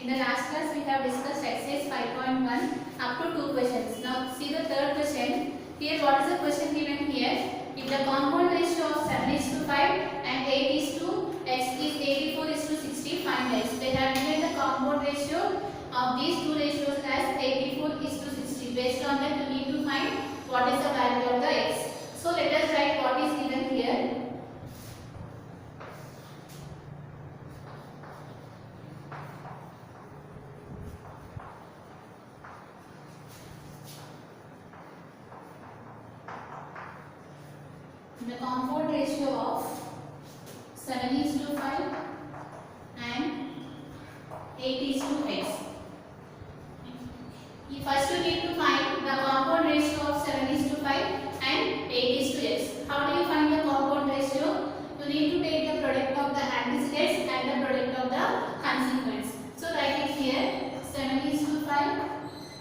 In the last class we have discussed exercise 5.1 up to 2 questions. Now see the third question. Here what is the question given here? If the compound ratio of 7 is to 5 and 8 is to x is 84 is to 60, find x. They have given the compound ratio of these two ratios as 84 is to 60. Based on that you need to find what is the value of the x. So let us write what is given here. The compound ratio of 7 is to 5 and 8 is to x. First you need to find the compound ratio of 7 is to 5 and 8 is to x. How do you find the compound ratio? You need to take the product of the antecedents and the product of the consequents. So write it here, 7 is to 5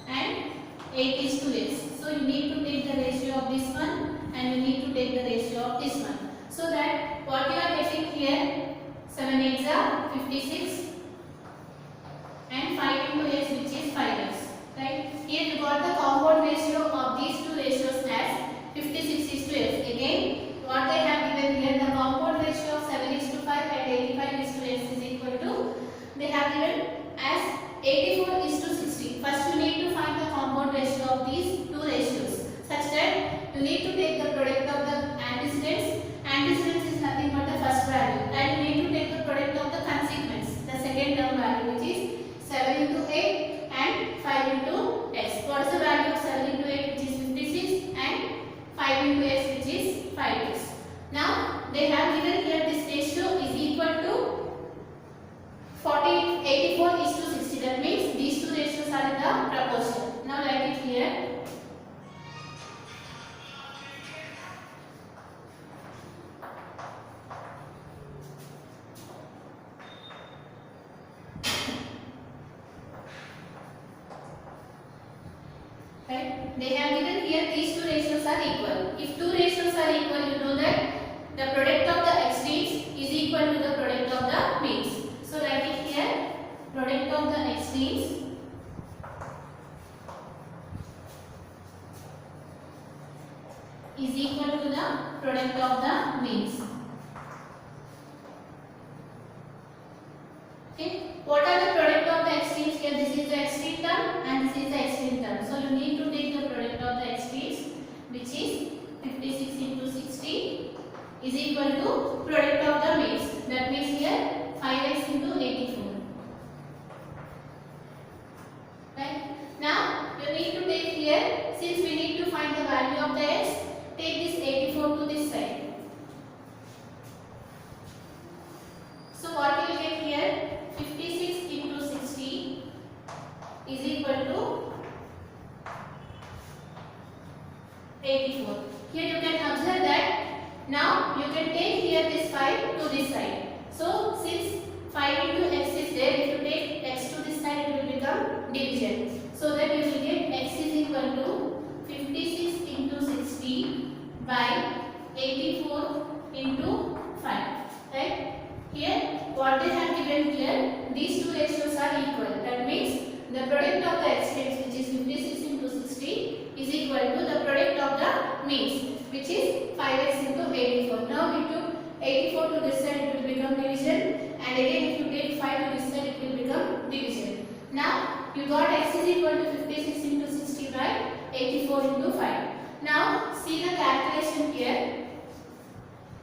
and 8 is to x. So you need to take the ratio of this one and you need to take the ratio of this one. So that what you are getting here, 7 8s are 56 and 5 into x which is 5x. Right? Here you got the compound ratio of these two ratios as 56 is to x. Again, what they have given here, the compound ratio of 7 is to 5 and 85 is to x is equal to, they have given as 84 is to 60. First you need to find the compound ratio of these two ratios such that you need to take the product of the antecedents. Antecedents is nothing but the first value, and you need to take the product of the consequence, the second term value, which is 7 into 8 and 5 into x. What is the value of 7 into 8, which is 56, and 5 into x, which is 5x. Now they have given here this ratio is equal to 84 is to 60. That means these two ratios are in the proportion. Now write it here. Right? They have given here these two ratios are equal. If two ratios are equal, you know that the product of the extremes is equal to the product of the means. So write it here, product of the extremes is equal to the product of the means. Okay, what are the product of the extremes here? This is the extreme term and this is the extreme term. So you need to take the product of the extremes, which is 56 into 60 is equal to product of the means. That means here 5x into 84. Right? Now you need to take here, since we need to find the value of the x, take this 84 to this side. So what you will get here, 56 into 60 is equal to 84. Here you can observe that now you can take here this 5 to this side. So since 5 into x is there, if you take x to this side, it will become division. So that you will get x is equal to 56 into 60 by 84 into 5. Right? Here what they have given here, these two ratios are equal. That means the product of the extremes, which is 56 into 60, is equal to the product of the means, which is 5x into 84. Now we took 84 to this side, it will become division, and again if you take 5 to this side, it will become division. Now you got x is equal to 56 into 60 by 84 into 5. Now see the calculation here.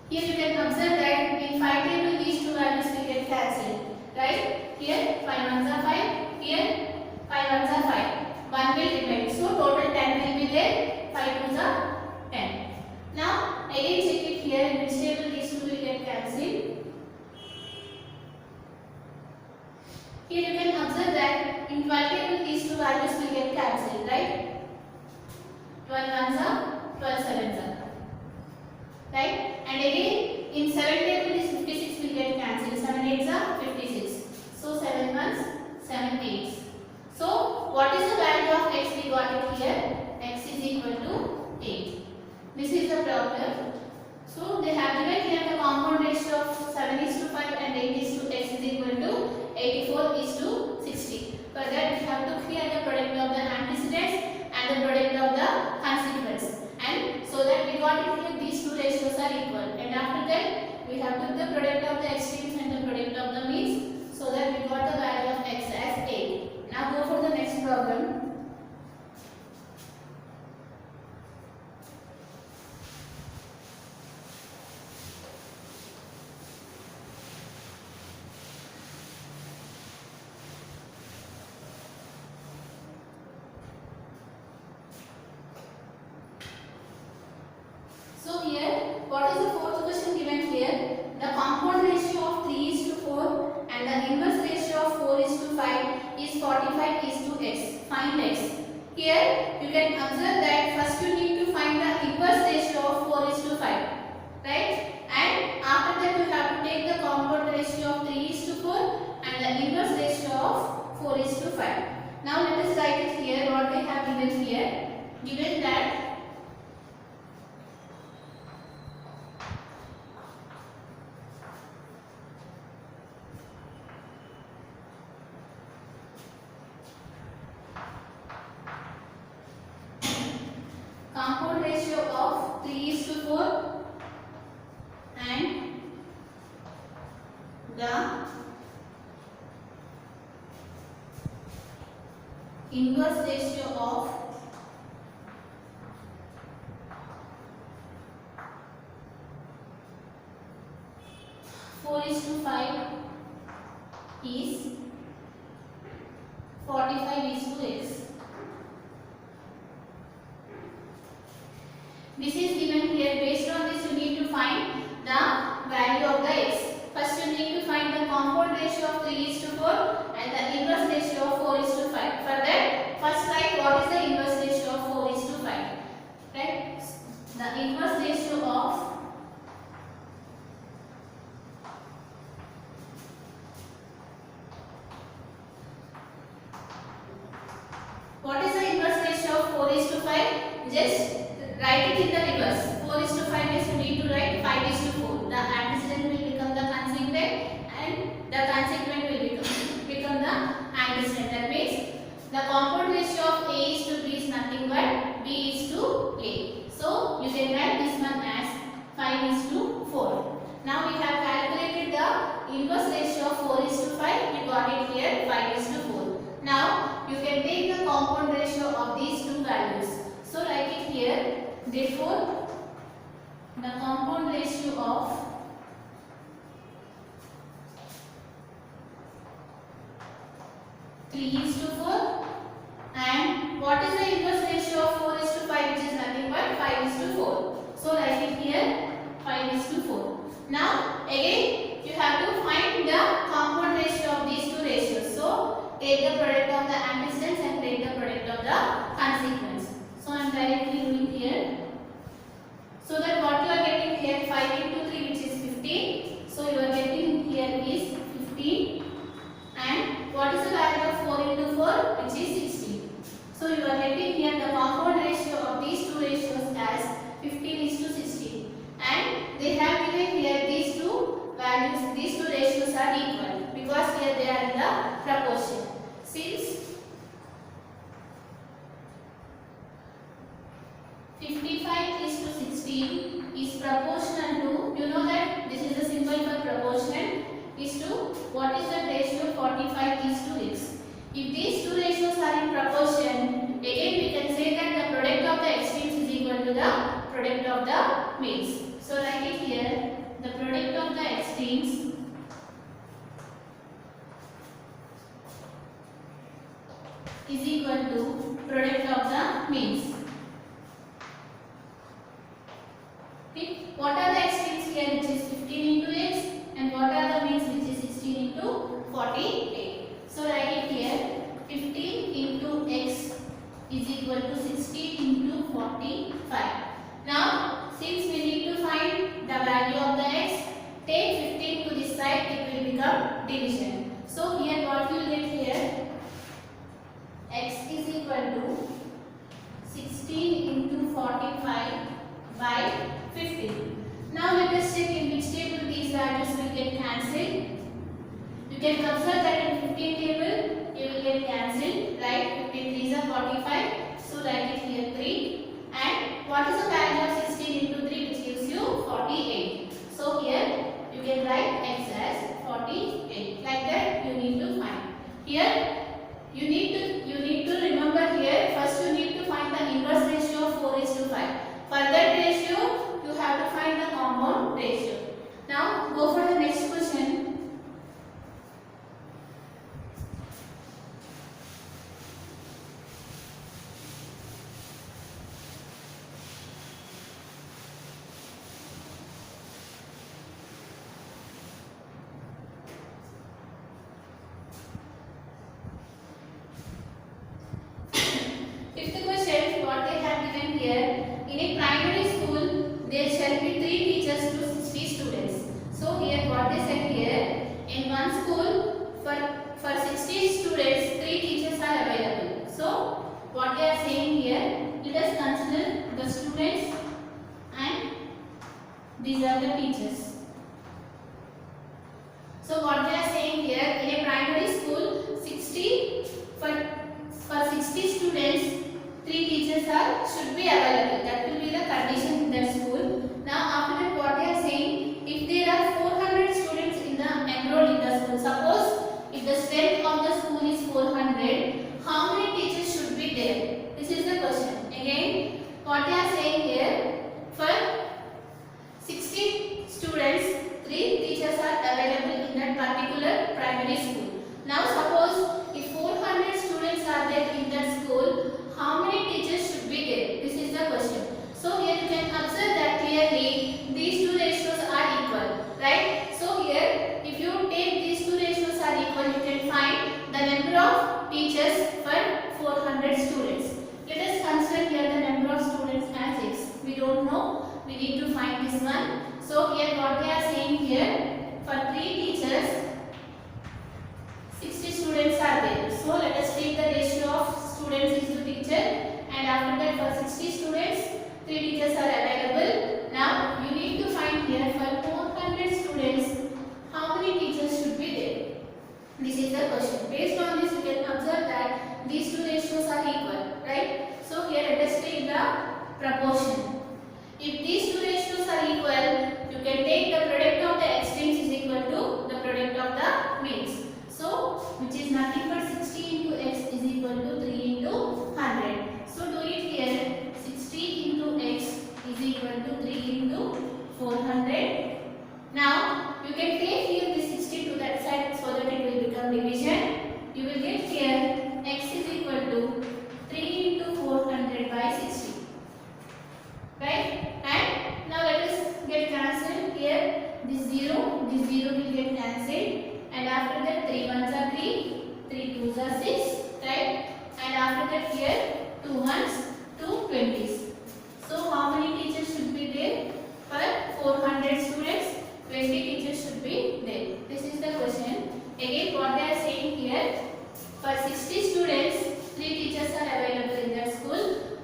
Here you can observe that in 5 table these two values will get cancelled. Right? Here 5 ones are 5, here 5 ones are 5. 1 will remain. So total 10 will be there, 5 ones are 10. Now again check it here, in which table these two will get cancelled. Here you can observe that in 12 table these two values will get cancelled. Right? 12 ones are, 12 sevens are. Right? And again in 7 table this 56 will get cancelled. 7 8s are 56. So 7 ones, 7 8s. So what is the value of x? We got it here. X is equal to 8. This is the problem. So they have given here the compound ratio of 7 is to 5 and 8 is to x is equal to 84 is to 60. For that we have to clear the product of the antecedents and the product of the consequence. And so that we got it here, these two ratios are equal. And after that we have took the product of the extremes and the product of the means, so that we got the value of x as 8. Now go for the next problem. So here, what is the fourth question given here? The compound ratio of 3:4 and the inverse ratio of 4:5 is 45:x. Find x. Here, you can observe that first you need to find the inverse ratio of 4:5, right? And after that you have to take the compound ratio of 3:4 and the inverse ratio of 4:5. Now let us write it here. What they have given here? Given that compound ratio of 3:4 and the inverse ratio of 4:5 is 45:x. This is given here. Based on this, you need to find the value of the x. First, you need to find the compound ratio of 3:4 and the inverse ratio of 4:5. For that, first write what is the inverse ratio of 4:5. Right? The inverse ratio of what is the inverse ratio of 4:5? Just write it in the reverse. 4:5 means you need to write 5:4. The antecedent will become the consequent and the consequent will become the antecedent. That means the compound ratio of A is to B is nothing but B is to A. So you can write this one as 5:4. Now we have calculated the inverse ratio of 4:5. We got it here 5:4. Now you can take the compound ratio of these two values. So write it here. Therefore, the compound ratio of 3:4 and what is the inverse ratio of 4:5, which is nothing but 5:4. So write it here 5:4. Now again you have to find the compound ratio of these two ratios. So take the product of the antecedents and take the product of the consequence. So I am directly doing here. So that what you are getting here 5 into 3, which is 15. So you are getting here is 15. And what is the value of 4 into 4, which is 16. So you are getting here the compound ratio of these two ratios as 15:16. And they have given here these two values, these two ratios are equal because here they are in the proportion. Since 55:16 is proportional to, you know that this is the symbol for proportion, is to what is the ratio 45:x. If these two ratios are in proportion, again we can say that the product of the extremes is equal to the product of the means. So write it here, the product of the extremes is equal to product of the means. What are the extremes here, which is 15 into x, and what are the means, which is 16 into 48. So write it here, 15 into x is equal to 16 into 45. Now since we need to find the value of the x, take 15 to this side, it will become division. So here what you will get here, x is equal to 16 into 45 by 15. Now let us check in which table these values will get cancelled. You can observe that in 15 table you will get cancelled. Here you need to remember here. First you need to find the inverse ratio of 4:5. For that ratio you have to find the compound ratio. Now go for the next question. Fifth question, what they have given here. In a primary school, there shall be 3 teachers to 60 students. So here what they said here, in one school for 60 students, 3 teachers are available. So what they are saying here, let us consider the students and these are the teachers. So what they are saying here, in a primary school, 60 for 60 students, 3 teachers should be available. That will be the condition in that school. Now after that what they are saying, if there are 400 students enrolled in the school, suppose if the strength of the school is 400, how many teachers should be there? This is the question. Again what they are saying here, for 60 students, 3 teachers are available in that particular primary school. Now suppose if 400 students are there in that school, how many teachers should be there? This is the question. So here you can observe that clearly these two ratios are equal, right? So here if you take these two ratios are equal, you can find the number of teachers for 400 students. Let us consider here the number of students as x. We don't know, we need to find this one. So here what they are saying here, for 3 teachers, 60 students are there. So let us take the ratio of students is to teacher, and after that for 60 students, 3 teachers are available. Now you need to find here for 400 students, how many teachers should be there? This is the question. Based on this you can observe that these two ratios are equal, right? So here let us take the proportion. If these two ratios are equal, you can take the product of the extremes is equal to the product of the means. So which is nothing but 60 into x is equal to 3 into 100. So do it here. 60 into x is equal to 3 into 400. Now you can take here the 60 to that side so that it will become division. You will get here x is equal to 3 into 400 by 60. Right? And now let us get cancelled here. This 0 will get cancelled. And after that 3 ones are 3, 3 twos are 6, right? And after that here 2 ones, 2 20s. So how many teachers should be there? For 400 students, 20 teachers should be there. This is the question. Again what they are saying here, for 60 students, 3 teachers are available in that school.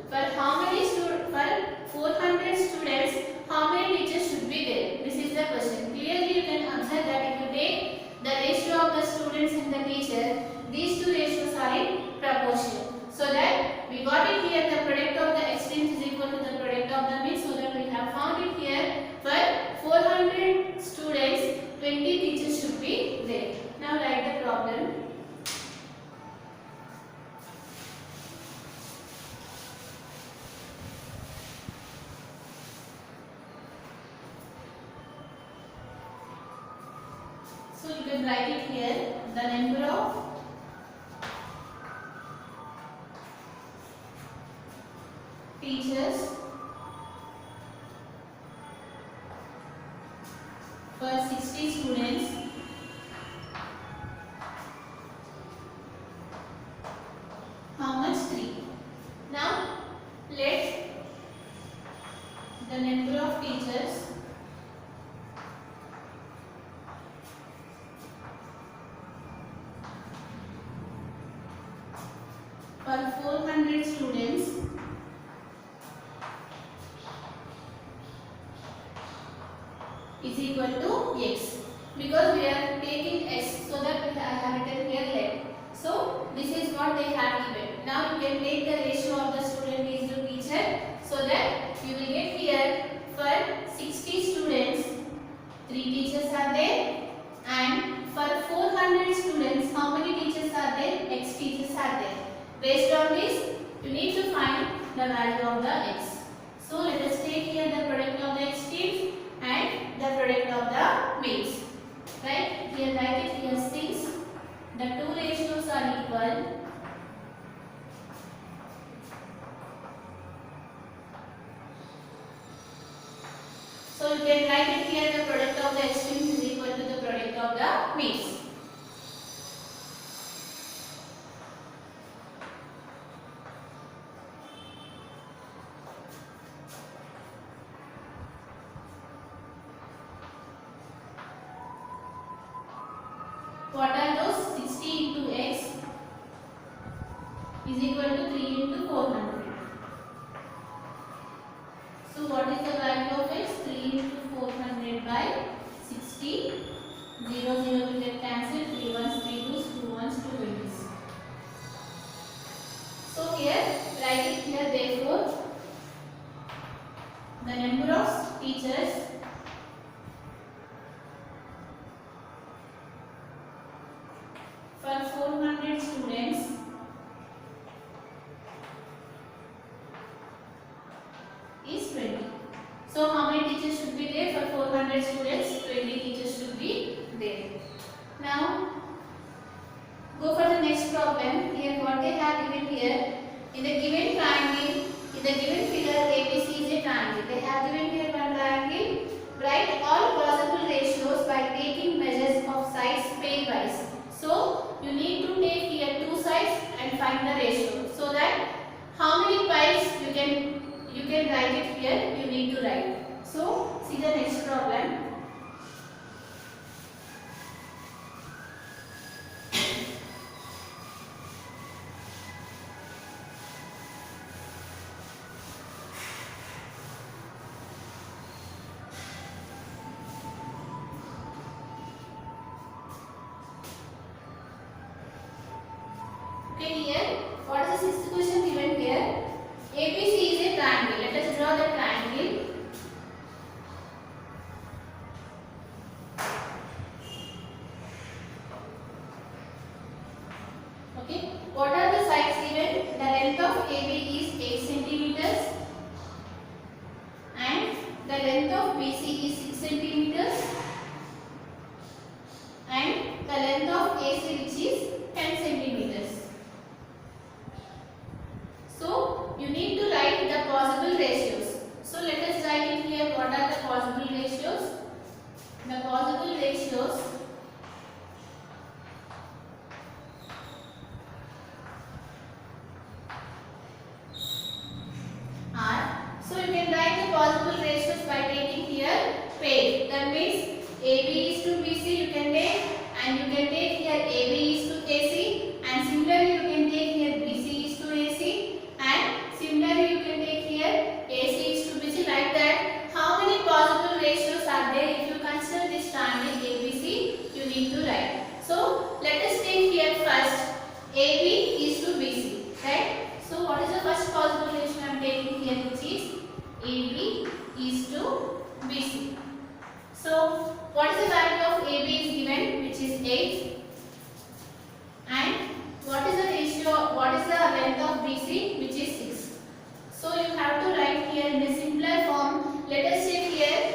For how many for 400 students, how many teachers should be there? This is the question. Clearly you can observe that if you take the ratio of the students and the teacher, these two ratios are in proportion. So that we got it here, the product of the extremes is equal to the product of the means. So that we have found it here, for 400 students, 20 teachers should be there. Now write the problem. So you can write it here, the number of teachers for 60 students, how much? 3. Now let the number of teachers for 400 students is equal to x, because we are taking x, so that I have written here left. So this is what they have given. Now you can take the ratio of the student is to teacher, so that you will get here for 60 students 3 teachers are there, and for 400 students how many teachers are there? Based on this, you need to find the value of the x. So let us take here the product of the extremes and the product of the means. Right? Here write it here since the two ratios are equal. So you can write it here the product of the extremes is equal to the product of the means. What are those? 60 into x is equal to 3 into 400. So what is the value of x? 3 into 400 by 60. 0, 0 will get cancelled. 3 ones, 3 twos, 2 ones, 2 20s. So here, write it here therefore, the number of teachers for 400 students is 20. So how many teachers should be there for 400 students? 20 teachers should be there. Now go for the next problem. Here what they have given here, in the given triangle, in the given figure ABC is a triangle. They have given here one triangle. Write all possible ratios by taking measures of sides pairwise. So you need to take here two sides and find the ratio, so that how many pies you can write it here, you need to write. So see the next problem. Okay, here what is the sixth question given here? ABC is a triangle. Let us draw the triangle. Okay, what are the sides given? The length of AB is 8 centimeters and the length of BC is 6 centimeters and the length of AC which is 10 centimeters. So you need to write the possible ratios. So let us write it here. What are the possible ratios? The possible ratios are, so you can write the possible ratios by taking here pair. That means AB is to BC you can take, and you can take here AB is to AC, and similarly you can take here BC is to AC, and similarly you can take here AC is to BC, like that. How many possible ratios are there? If you consider this triangle ABC, you need to write. So let us take here first AB is to BC, right? So what is the first possible ratio I am taking here, which is AB is to BC. So what is the value of AB is given, which is 8, and what is the ratio, what is the length of BC, which is 6. So you have to write here in a simpler form. Let us check here,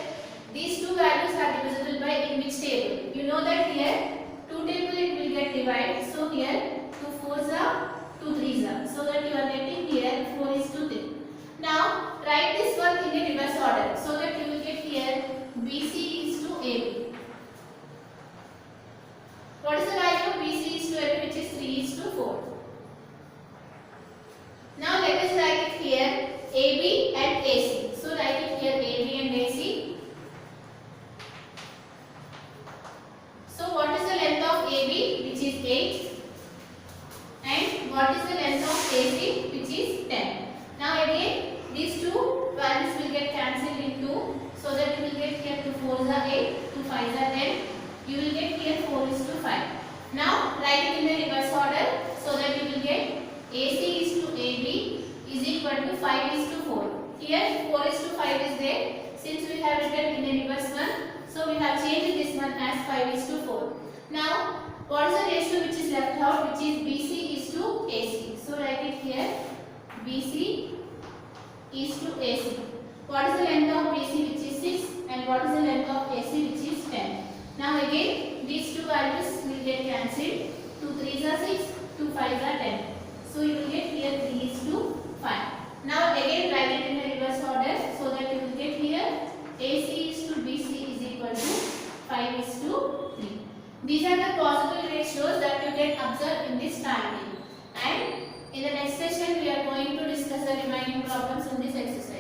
these two values are divisible by in which table? You know that here 2 table it will get divided. So here 2 4s are 2 3s are. So that you are getting here 4 is to 3. Now write this one in a reverse order, so that you will get here BC is to AB. What is the value of BC is to AB, which is 3 is to 4. Now let us write it here AB and AC. So write it here AB and AC. So what is the length of AB, which is 8, and what is the length of AC, which is 10. Now again these two values will get cancelled in 2, so that you will get here 2 4s are 8, 2 5s are 10. You will get here 4 is to 5. Now write it in the reverse order, so that you will get AC is to AB is equal to 5 is to 4. Here 4 is to 5 is there. Since we have written in the reverse one, so we have changed this one as 5 is to 4. Now what is the ratio which is left out, which is BC is to AC. So write it here. BC is to AC. What is the length of BC, which is 6, and what is the length of AC, which is 10. Now again these two values will get cancelled. 2 3s are 6, 2 5s are 10. So you will get here 3 is to 5. Now again write it in the reverse order, so that you will get here AC is to BC is equal to 5 is to 3. These are the possible ratios that you can observe in this triangle. And in the next session we are going to discuss the remaining problems in this exercise.